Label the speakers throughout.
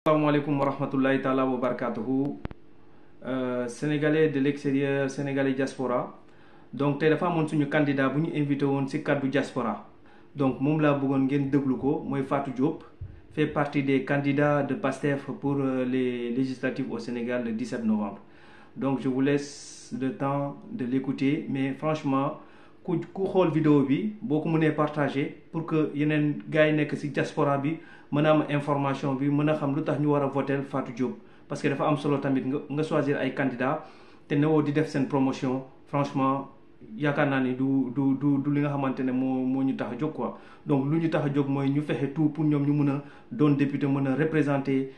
Speaker 1: Assalamualaikum warahmatullahi taala wabarakatuhu. Sénégalais de l'extérieur, sénégalais diaspora. Donc tey dafa amoon suñu candidat bu ñu invité woon ci kaddu diaspora. Donc moom laa bëggoon ngeen déglu ko mooy Fatou Diop, fait partie des candidats de PASTEF pour les législatives au Sénégal le 17 novembre. Donc je vous laisse le temps de l'écouter, mais franchement ku xool vidéo bi boo ko mënee partager pour que yeneen gars yi nekk ci diaspora bi mën a am information bi mën a xam lu tax ñu war a voter Fatou Diop, parce que dafa am solo tamit nga choisir ay candidats te newoo di def seen promotion. Franchement yaakaar naa ni du li nga xamante ne moo ñu tax a jóg quoi. Donc lu ñu tax a jóg mooy ñu fexe tout pour ñoom ñu mën a doon député, mën a représenter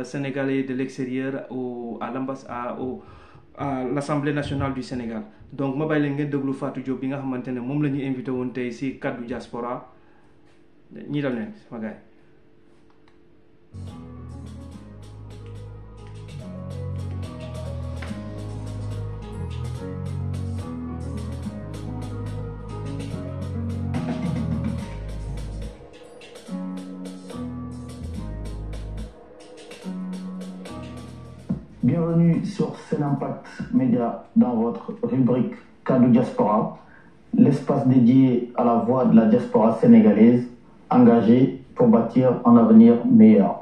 Speaker 1: Sénégalais de l'extérieur à l'Assemblée nationale du Sénégal. Donc ma bàyyi leen ngeen déglu Fatou Diop bi nga xamante ne moom la ñu invité woon tey ci kaddu diaspora ñi dal leen sama gars yi.
Speaker 2: Bienvenue sur Sénimpact Média dans votre rubrique Kaddu Diaspora, l'espace dédié à la voix de la diaspora sénégalaise engagée pour bâtir un avenir meilleur.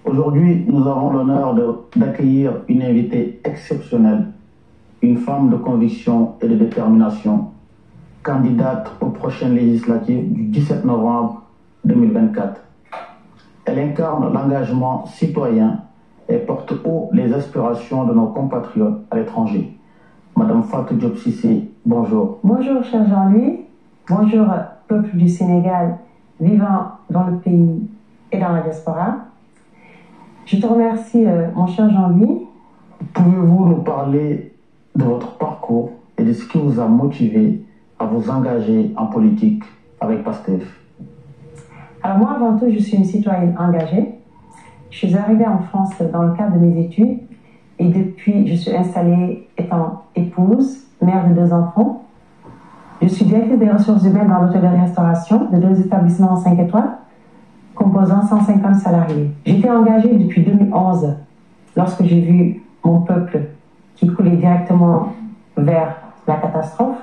Speaker 2: Aujourd'hui, nous avons l'honneur d'accueillir une invitée exceptionnelle, une femme de conviction et de détermination, candidate aux prochaines législatives du 17 novembre 2024. Elle incarne l'engagement citoyen et porte haut les aspirations de nos compatriotes à l'étranger. Madame Fatou Diop Cissé, bonjour.
Speaker 3: Bonjour, cher Jean-Louis. Bonjour, peuple du Sénégal vivant dans le pays et dans la diaspora. Je te remercie, mon cher Jean-Louis.
Speaker 2: Pouvez-vous nous parler de votre parcours et de ce qui vous a motivé à vous engager en politique avec PASTEF?
Speaker 3: Alors moi, avant tout, je suis une citoyenne engagée. Je suis arrivée en France dans le cadre de mes études et depuis, je suis installée étant épouse, mère de 2 enfants. Je suis directrice des ressources humaines dans l'hôtellerie-restauration de 2 établissements en 5 étoiles, composant 150 salariés. J'étais engagée depuis 2011, lorsque j'ai vu mon peuple qui coulait directement vers la catastrophe,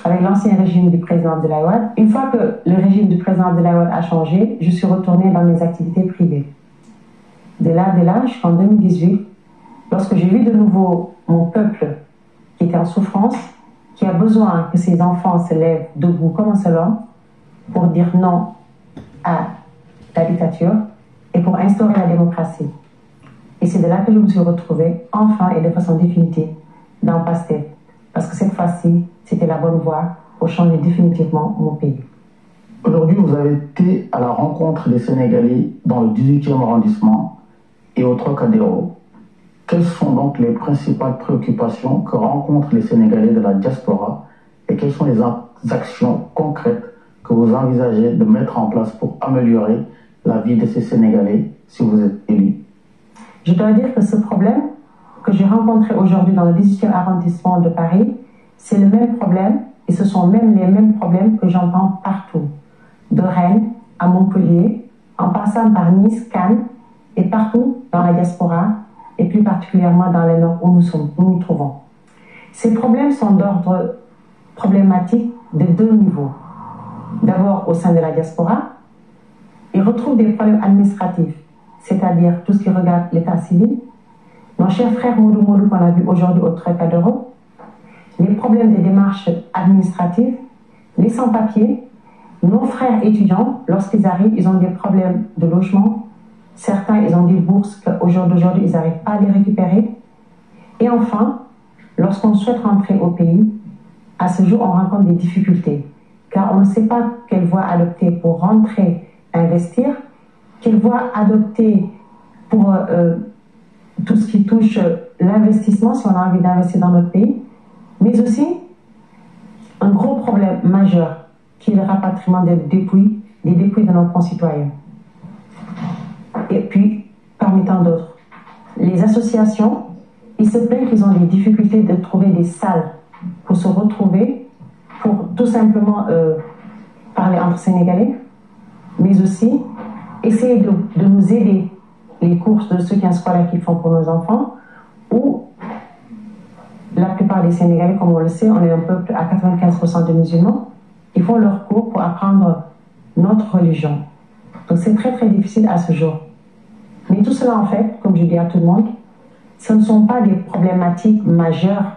Speaker 3: avec l'ancien régime du président Abdoulaye Wade. Une fois que le régime du président Abdoulaye Wade a changé, je suis retournée dans mes activités privées. De là, jusqu'en 2018, lorsque j'ai vu de nouveau mon peuple qui était en souffrance, qui a besoin que ses enfants se lèvent debout comme un seul homme pour dire non à la dictature et pour instaurer la démocratie. Et c'est de là que je me suis retrouvée, enfin et de façon définitive, dans PASTEF. Parce que cette fois-ci, c'était la bonne voie pour changer définitivement mon pays.
Speaker 2: Aujourd'hui, vous avez été à la rencontre des Sénégalais dans le 18e arrondissement et au Trocadéro. Quelles sont donc les principales préoccupations que rencontrent les Sénégalais de la diaspora et quelles sont les actions concrètes que vous envisagez de mettre en place pour améliorer la vie de ces Sénégalais si vous êtes élu?
Speaker 3: Je dois dire que ce problème que j'ai rencontré aujourd'hui dans le 18e arrondissement de Paris, c'est le même problème et ce sont même les mêmes problèmes que j'entends partout, de Rennes à Montpellier, en passant par Nice, Cannes et partout dans la diaspora et plus particulièrement dans le nord où nous nous trouvons. Ces problèmes sont d'ordre problématique de 2 niveaux. D'abord au sein de la diaspora, ils retrouvent des problèmes administratifs, c'est-à-dire tout ce qui regarde l'état civil. Nos chers frères Modou qu'on a vu aujourd'hui au Trocadéro, les problèmes des démarches administratives, les sans-papiers, nos frères étudiants, lorsqu'ils arrivent, ils ont des problèmes de logement. Certains, ils ont des bourses qu'aujourd'hui, ils n'arrivent pas à les récupérer. Et enfin, lorsqu'on souhaite rentrer au pays, à ce jour, on rencontre des difficultés. Car on ne sait pas quelle voie adopter pour rentrer, investir, quelle voie adopter pour tout ce qui touche l'investissement, si on a envie d'investir dans notre pays. Mais aussi, un gros problème majeur qui est le rapatriement des dépouilles de nos concitoyens. Et puis, parmi tant d'autres, les associations, ils se plaignent qu'ils ont des difficultés de trouver des salles pour se retrouver, pour tout simplement parler entre Sénégalais, mais aussi essayer de nous aider les courses de soutien scolaire qu'ils font pour nos enfants, ou la plupart des Sénégalais, comme on le sait, on est un peuple à 95% de musulmans, ils font leurs cours pour apprendre notre religion. Donc c'est très très difficile à ce jour. Mais tout cela en fait, comme je dis à tout le monde, ce ne sont pas des problématiques majeures,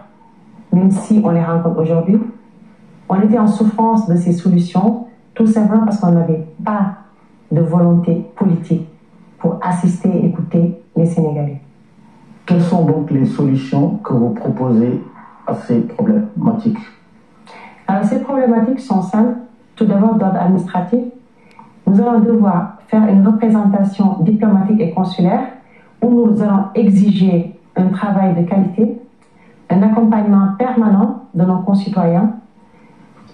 Speaker 3: même si on les rencontre aujourd'hui. On était en souffrance de ces solutions, tout simplement parce qu'on n'avait pas de volonté politique pour assister et écouter les Sénégalais.
Speaker 2: Quelles sont donc les solutions que vous proposez à ces problématiques?
Speaker 3: Alors, ces problématiques sont simples. Tout d'abord, d'ordre administratif, nous allons devoir faire une représentation diplomatique et consulaire où nous allons exiger un travail de qualité, un accompagnement permanent de nos concitoyens.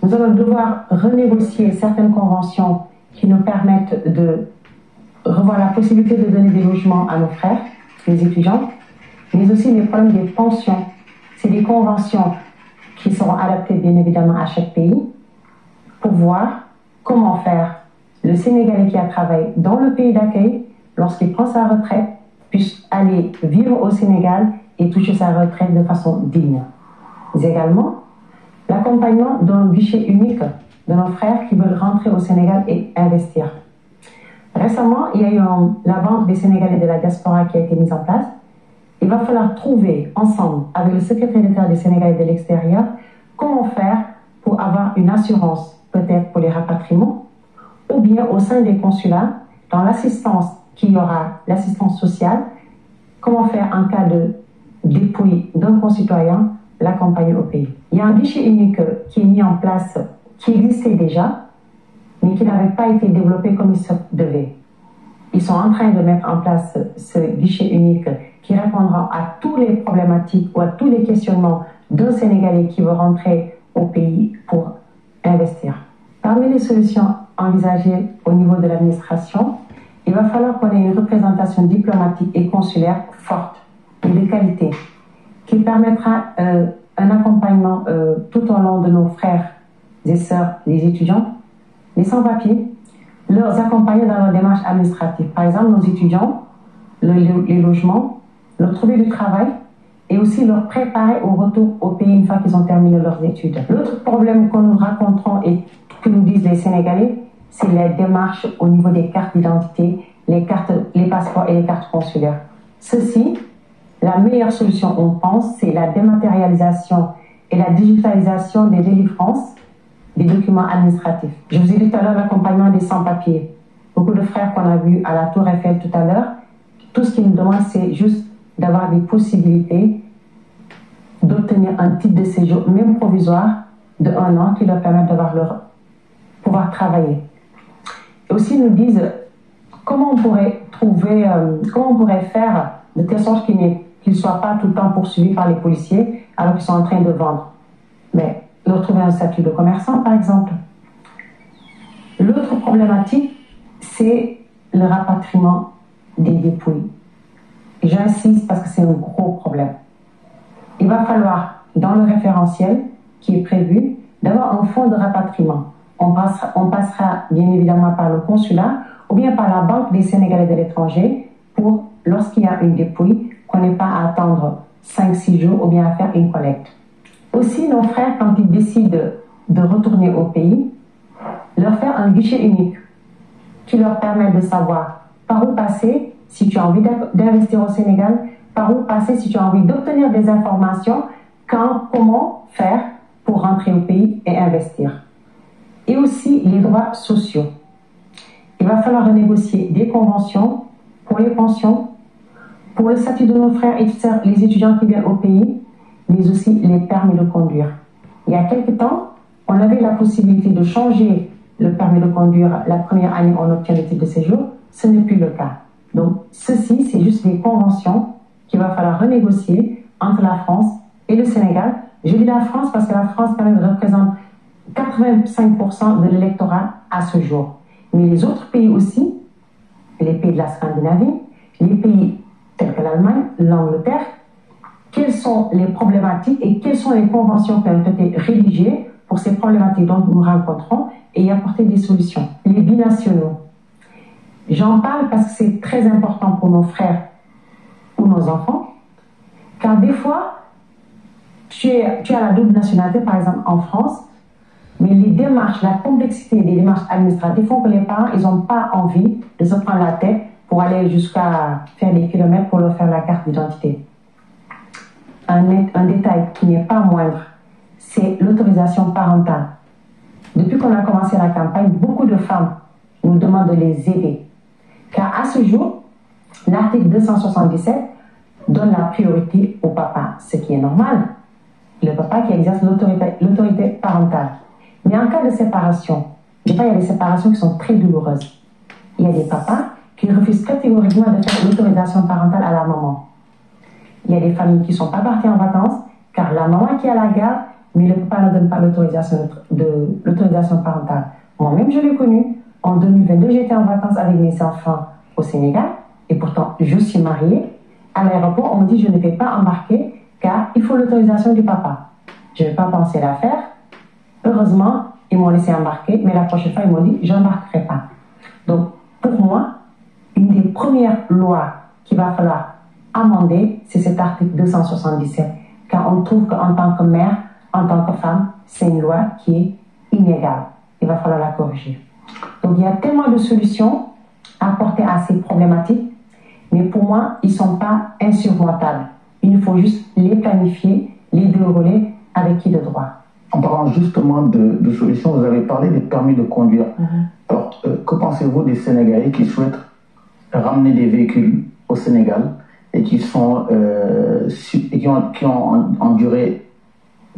Speaker 3: Nous allons devoir renégocier certaines conventions qui nous permettent de revoir la possibilité de donner des logements à nos frères, les étudiants, mais aussi les problèmes des pensions. C'est des conventions qui seront adaptées bien évidemment à chaque pays pour voir comment faire le Sénégalais qui a travaillé dans le pays d'accueil, lorsqu'il prend sa retraite, puisse aller vivre au Sénégal et toucher sa retraite de façon digne. Mais également, l'accompagnement d'un guichet unique de nos frères qui veulent rentrer au Sénégal et investir. Récemment, il y a eu la Banque des Sénégalais de la diaspora qui a été mise en place. Il va falloir trouver ensemble, avec le secrétaire d'État des Sénégalais de l'extérieur, comment faire pour avoir une assurance, peut-être pour les rapatriements, ou bien au sein des consulats, dans l'assistance qu'il y aura, l'assistance sociale, comment faire en cas de dépouille d'un concitoyen, l'accompagner au pays. Il y a un guichet unique qui est mis en place, qui existait déjà, mais qui n'avait pas été développé comme il se devait. Ils sont en train de mettre en place ce guichet unique qui répondra à toutes les problématiques ou à tous les questionnements d'un Sénégalais qui veut rentrer au pays pour investir. Parmi les solutions envisagées au niveau de l'administration, il va falloir qu'on ait une représentation diplomatique et consulaire forte et de qualité qui permettra un accompagnement tout au long de nos frères et sœurs, les étudiants, les sans-papiers, leur accompagner dans leur démarche administrative. Par exemple, nos étudiants, les logements, leur trouver du travail et aussi leur préparer au retour au pays une fois qu'ils ont terminé leurs études. L'autre problème que nous rencontrons et que nous disent les Sénégalais, c'est les démarches au niveau des cartes d'identité, les passeports et les cartes consulaires. Ceci, la meilleure solution, on pense, c'est la dématérialisation et la digitalisation des délivrances des documents administratifs. Je vous ai dit tout à l'heure l'accompagnement des sans-papiers. Beaucoup de frères qu'on a vus à la Tour Eiffel tout à l'heure, tout ce qu'ils nous demandent, c'est juste d'avoir des possibilités d'obtenir un titre de séjour, même provisoire, de 1 an, qui leur permettent d'avoir leur pouvoir travailler. Et aussi, ils nous disent comment on pourrait faire de telle sorte qu'ils ne soient pas tout le temps poursuivis par les policiers alors qu'ils sont en train de vendre. Mais leur trouver un statut de commerçant, par exemple. L'autre problématique, c'est le rapatriement des dépouilles. J'insiste parce que c'est un gros problème. Il va falloir, dans le référentiel qui est prévu, d'avoir un fonds de rapatriement. On passera bien évidemment par le consulat ou bien par la Banque des Sénégalais de l'étranger pour, lorsqu'il y a une dépouille, qu'on n'ait pas à attendre 5-6 jours ou bien à faire une collecte. Aussi, nos frères, quand ils décident de retourner au pays, leur faire un guichet unique qui leur permet de savoir par où passer si tu as envie d'investir au Sénégal, par où passer si tu as envie d'obtenir des informations, comment faire pour rentrer au pays et investir. Et aussi les droits sociaux. Il va falloir renégocier des conventions pour les pensions, pour le statut de nos frères et sœurs, les étudiants qui viennent au pays, mais aussi les permis de conduire. Il y a quelque temps, on avait la possibilité de changer le permis de conduire. La première année, on obtient le titre de séjour. Ce n'est plus le cas. Donc, ceci, c'est juste des conventions qu'il va falloir renégocier entre la France et le Sénégal. Je dis la France parce que la France, quand même, représente 85% de l'électorat à ce jour. Mais les autres pays aussi, les pays de la Scandinavie, les pays tels que l'Allemagne, l'Angleterre, quelles sont les problématiques et quelles sont les conventions qui ont été rédigées pour ces problématiques dont nous rencontrons et y apporter des solutions. Les binationaux. J'en parle parce que c'est très important pour nos frères ou nos enfants, car des fois, tu as la double nationalité, par exemple en France, mais les démarches, la complexité des démarches administratives font que les parents, ils n'ont pas envie de se prendre la tête pour aller jusqu'à faire des kilomètres pour leur faire la carte d'identité. Un détail qui n'est pas moindre, c'est l'autorisation parentale. Depuis qu'on a commencé la campagne, beaucoup de femmes nous demandent de les aider. Car à ce jour, l'article 277 donne la priorité au papa, ce qui est normal. Le papa qui exerce l'autorité parentale. Mais en cas de séparation, des fois il y a des séparations qui sont très douloureuses. Il y a des papas qui refusent catégoriquement de faire l'autorisation parentale à la maman. Il y a des familles qui ne sont pas parties en vacances, car la maman qui est à la garde, mais le papa ne donne pas l'autorisation parentale. Moi-même, je l'ai connu. En 2022, j'étais en vacances avec mes enfants au Sénégal, et pourtant, je suis mariée. À l'aéroport, on me dit, je ne vais pas embarquer, car il faut l'autorisation du papa. Je n'ai pas pensé la faire. Heureusement, ils m'ont laissé embarquer, mais la prochaine fois, ils m'ont dit, je n'embarquerai pas. Donc, pour moi, une des premières lois qu'il va falloir amender, c'est cet article 277, car on trouve qu'en tant que mère, en tant que femme, c'est une loi qui est inégale. Il va falloir la corriger. Donc, il y a tellement de solutions à apporter à ces problématiques, mais pour moi, ils ne sont pas insurmontables. Il faut juste les planifier, les dérouler avec qui de droit.
Speaker 2: En parlant justement de solutions, vous avez parlé des permis de conduire. Alors, que pensez-vous des Sénégalais qui souhaitent ramener des véhicules au Sénégal et qui ont en durée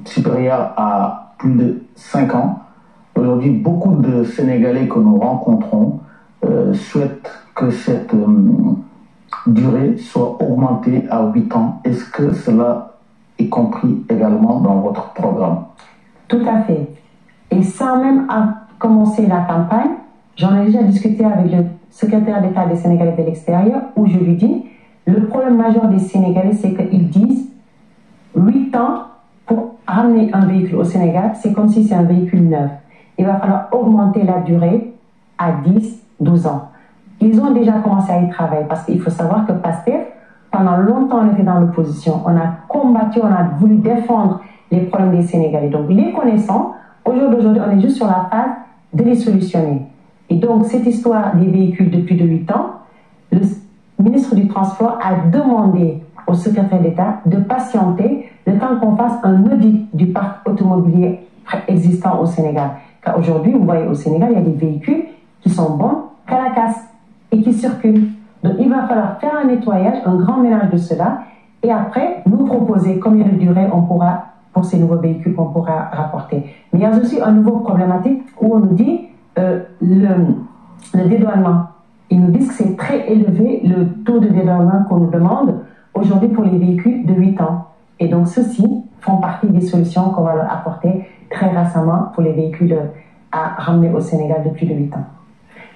Speaker 2: supérieure à plus de 5 ans? Aujourd'hui, beaucoup de Sénégalais que nous rencontrons souhaitent que cette durée soit augmentée à 8 ans. Est-ce que cela est compris également dans votre programme?
Speaker 3: Tout à fait. Et sans même commencer la campagne, j'en ai déjà discuté avec le secrétaire d'État des Sénégalais de l'extérieur, où je lui dis, le problème majeur des Sénégalais, c'est qu'ils disent 8 ans pour ramener un véhicule au Sénégal, c'est comme si c'est un véhicule neuf. Il va falloir augmenter la durée à 10, 12 ans. Ils ont déjà commencé à y travailler parce qu'il faut savoir que PASTEF, pendant longtemps, on était dans l'opposition. On a combattu, on a voulu défendre les problèmes des Sénégalais. Donc, les connaissant, aujourd'hui, on est juste sur la phase de les solutionner. Et donc, cette histoire des véhicules de plus de 8 ans, le ministre du Transport a demandé au secrétaire d'État de patienter le temps qu'on fasse un audit du parc automobilier existant au Sénégal. Car aujourd'hui, vous voyez, au Sénégal, il y a des véhicules qui sont bons qu'à la casse et qui circulent. Donc, il va falloir faire un nettoyage, un grand ménage de cela, et après, nous proposer combien de durée on pourra, pour ces nouveaux véhicules qu'on pourra rapporter. Mais il y a aussi un nouveau problématique où on nous dit le dédouanement. Ils nous disent que c'est très élevé le taux de dédouanement qu'on nous demande aujourd'hui pour les véhicules de 8 ans. Et donc, ceux-ci font partie des solutions qu'on va leur apporter très récemment pour les véhicules à ramener au Sénégal de plus de 8 ans.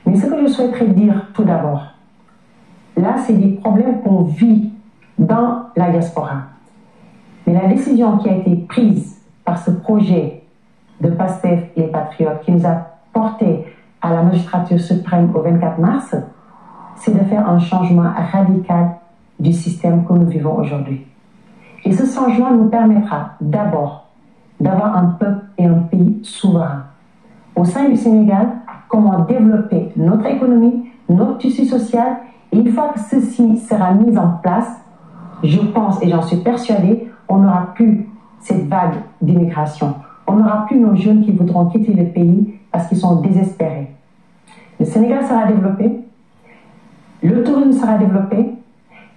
Speaker 3: Mais ce que je souhaiterais dire tout d'abord, là, c'est des problèmes qu'on vit dans la diaspora. Mais la décision qui a été prise par ce projet de PASTEF et les Patriotes, qui nous a porté à la magistrature suprême au 24 mars, c'est de faire un changement radical du système que nous vivons aujourd'hui. Et ce changement nous permettra d'abord d'avoir un peuple et un pays souverain. Au sein du Sénégal, comment développer notre économie, notre tissu social, et une fois que ceci sera mis en place, je pense et j'en suis persuadée, on n'aura plus cette vague d'immigration. On n'aura plus nos jeunes qui voudront quitter le pays parce qu'ils sont désespérés. Le Sénégal sera développé, le tourisme sera développé,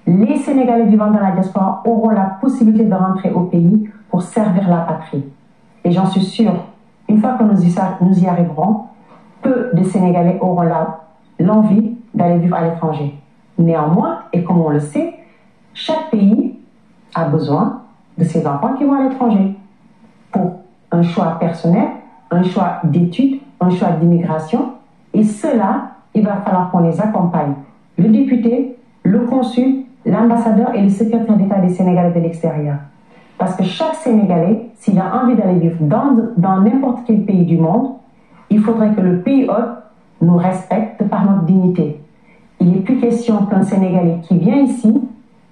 Speaker 3: les Sénégalais vivant dans la diaspora auront la possibilité de rentrer au pays pour servir la patrie. Et j'en suis sûre, une fois que nous y arriverons, peu de Sénégalais auront l'envie d'aller vivre à l'étranger. Néanmoins, et comme on le sait, chaque pays a besoin de ses enfants qui vont à l'étranger pour un choix personnel, un choix d'études, un choix d'immigration. Et cela, il va falloir qu'on les accompagne. Le député, le consul, l'ambassadeur et le secrétaire d'État des Sénégalais de l'extérieur. Parce que chaque Sénégalais, s'il a envie d'aller vivre dans n'importe quel pays du monde, il faudrait que le pays hôte nous respecte par notre dignité. il n'est plus question qu'un Sénégalais qui vient ici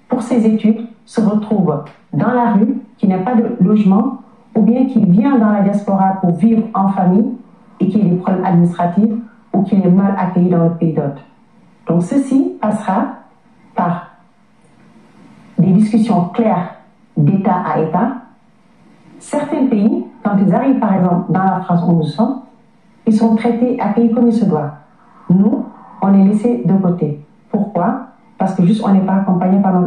Speaker 3: pour ses études se retrouve dans la rue, qui n'a pas de logement, ou bien qui vient dans la diaspora pour vivre en famille et qui a des problèmes administratifs ou qui est mal accueilli dans le pays d'hôte. Donc ceci passera par des discussions claires d'État à État. Certains pays, quand ils arrivent par exemple dans la France où nous sommes, ils sont traités, accueillis comme il se doit. Nous, on est laissés de côté. Pourquoi? Parce que juste on n'est pas accompagné par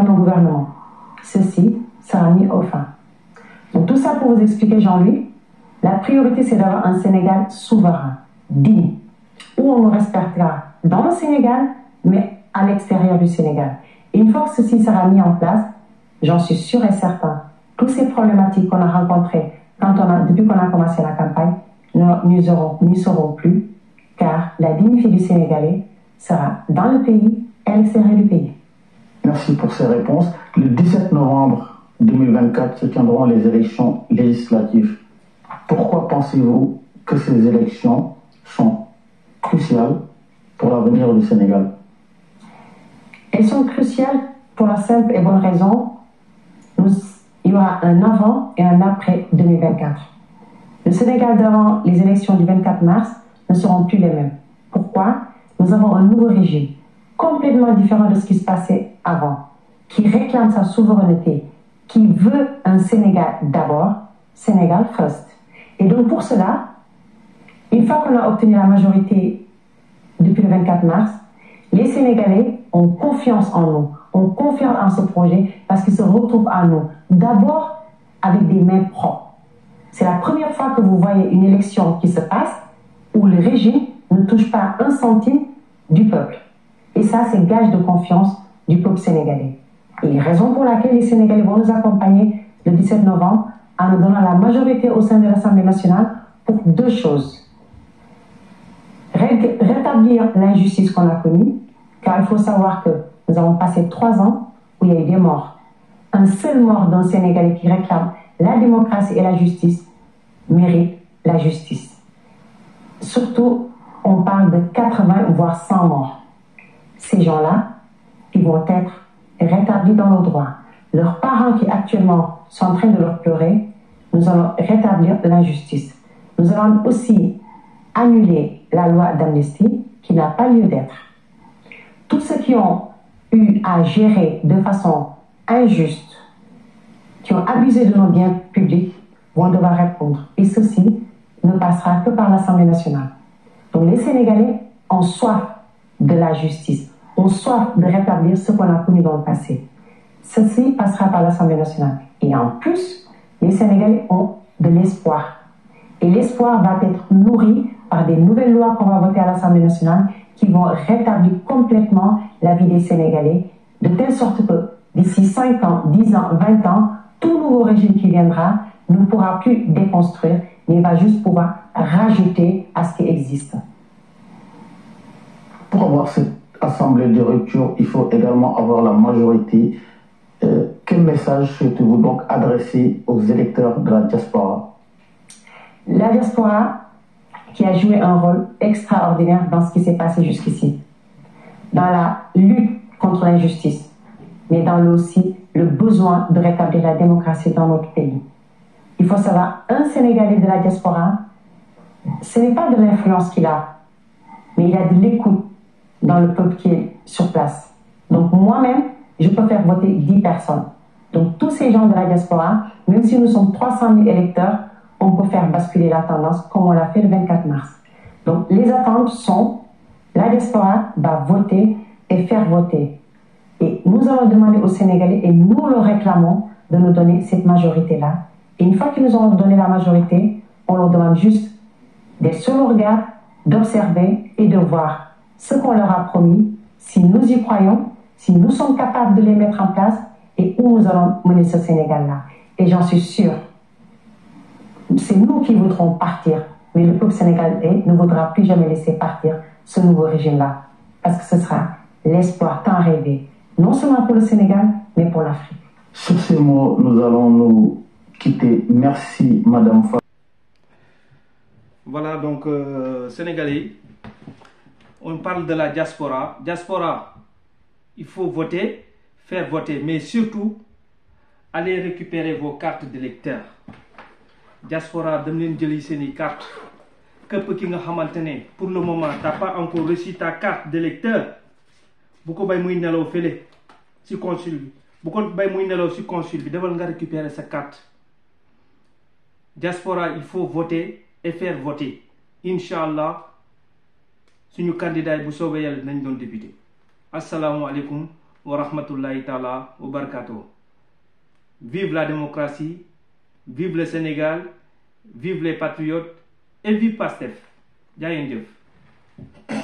Speaker 3: nos gouvernements. Ceci sera mis au fin. Donc tout ça pour vous expliquer, Jean-Louis, la priorité c'est d'avoir un Sénégal souverain, digne, où on nous respectera dans le Sénégal, mais à l'extérieur du Sénégal. Et une fois que ceci sera mis en place, j'en suis sûr et certain, toutes ces problématiques qu'on a rencontrées depuis qu'on a commencé la campagne, n'y seront plus, car la dignité du Sénégalais sera dans le pays et à l'extérieur du pays.
Speaker 2: Merci pour ces réponses. Le 17 novembre 2024 se tiendront les élections législatives. Pourquoi pensez-vous que ces élections sont cruciales pour l'avenir du Sénégal?
Speaker 3: Elles sont cruciales pour la simple et bonne raison, il y aura un avant et un après 2024. Le Sénégal d'avant les élections du 24 mars ne seront plus les mêmes. Pourquoi? Nous avons un nouveau régime, complètement différent de ce qui se passait avant, qui réclame sa souveraineté, qui veut un Sénégal d'abord, Sénégal first. Et donc pour cela, une fois qu'on a obtenu la majorité depuis le 24 mars, les Sénégalais ont confiance en nous, ont confiance en ce projet parce qu'ils se retrouvent à nous. D'abord avec des mains propres. C'est la première fois que vous voyez une élection qui se passe où le régime ne touche pas un centime du peuple. Et ça, c'est gage de confiance du peuple sénégalais. Et raison pour laquelle les Sénégalais vont nous accompagner le 17 novembre en nous donnant la majorité au sein de l'Assemblée nationale pour deux choses. Rétablir l'injustice qu'on a connue, car il faut savoir que nous avons passé 3 ans où il y a eu des morts. Un seul mort d'un Sénégalais qui réclame la démocratie et la justice mérite la justice. Surtout, on parle de 80 voire 100 morts. Ces gens-là, ils vont être rétablis dans leurs droits. Leurs parents qui actuellement sont en train de leur pleurer, nous allons rétablir l'injustice. Nous allons aussi annuler la loi d'amnistie qui n'a pas lieu d'être. Tous ceux qui ont eu à gérer de façon injuste, qui ont abusé de nos biens publics, vont devoir répondre. Et ceci ne passera que par l'Assemblée nationale. Donc les Sénégalais ont soif de la justice, ont soif de rétablir ce qu'on a connu dans le passé. Ceci passera par l'Assemblée nationale. Et en plus, les Sénégalais ont de l'espoir. Et l'espoir va être nourri par des nouvelles lois qu'on va voter à l'Assemblée nationale qui vont rétablir complètement la vie des Sénégalais, de telle sorte que d'ici 5 ans, 10 ans, 20 ans, tout nouveau régime qui viendra ne pourra plus déconstruire, mais va juste pouvoir rajouter à ce qui existe.
Speaker 2: Pour avoir cette assemblée de rupture, il faut également avoir la majorité. Quel message souhaitez-vous donc adresser aux électeurs de la diaspora?
Speaker 3: La diaspora qui a joué un rôle extraordinaire dans ce qui s'est passé jusqu'ici, dans la lutte contre l'injustice, mais dans aussi le besoin de rétablir la démocratie dans notre pays. Il faut savoir, un Sénégalais de la diaspora, ce n'est pas de l'influence qu'il a, mais il a de l'écoute dans le peuple qui est sur place. Donc moi-même, je peux faire voter 10 personnes. Donc tous ces gens de la diaspora, même si nous sommes 300 000 électeurs, on peut faire basculer la tendance comme on l'a fait le 24 mars. Donc les attentes sont, la diaspora va voter et faire voter. Et nous allons demander aux Sénégalais, et nous le réclamons, de nous donner cette majorité-là. Et une fois qu'ils nous ont donné la majorité, on leur demande juste d'être sur le regard, d'observer et de voir ce qu'on leur a promis, si nous y croyons, si nous sommes capables de les mettre en place et où nous allons mener ce Sénégal-là. Et j'en suis sûre, c'est nous qui voudrons partir, mais le peuple sénégalais ne voudra plus jamais laisser partir ce nouveau régime-là, parce que ce sera l'espoir tant rêvé, non seulement pour le Sénégal, mais pour l'Afrique.
Speaker 2: Sur ces mots, nous allons nous quitter. Merci, Madame Fall.
Speaker 1: Voilà, donc, Sénégalais, on parle de la diaspora. Diaspora, il faut voter, faire voter, mais surtout, allez récupérer vos cartes d'électeurs. Diaspora, dem leen jëli seeni carte. Képp ki nga xamante ne pour le moment t'as pas encore reçu ta carte d'électeur, bu ko bay muy nelaw fële ci consul bi, bu ko bay muy nelaw ci consul bi, demal nga récupérer sa carte. Diaspora, il faut voter et faire voter. Inch'Allah, suñu candidat bu soobee yàlla nañ doon député. Assalamu alaikum wa rahmatullahi ta'ala wa barakatuh. Vive la démocratie, vive le Sénégal, vive les patriotes et vive Pastef. Jaa ngeen jëf.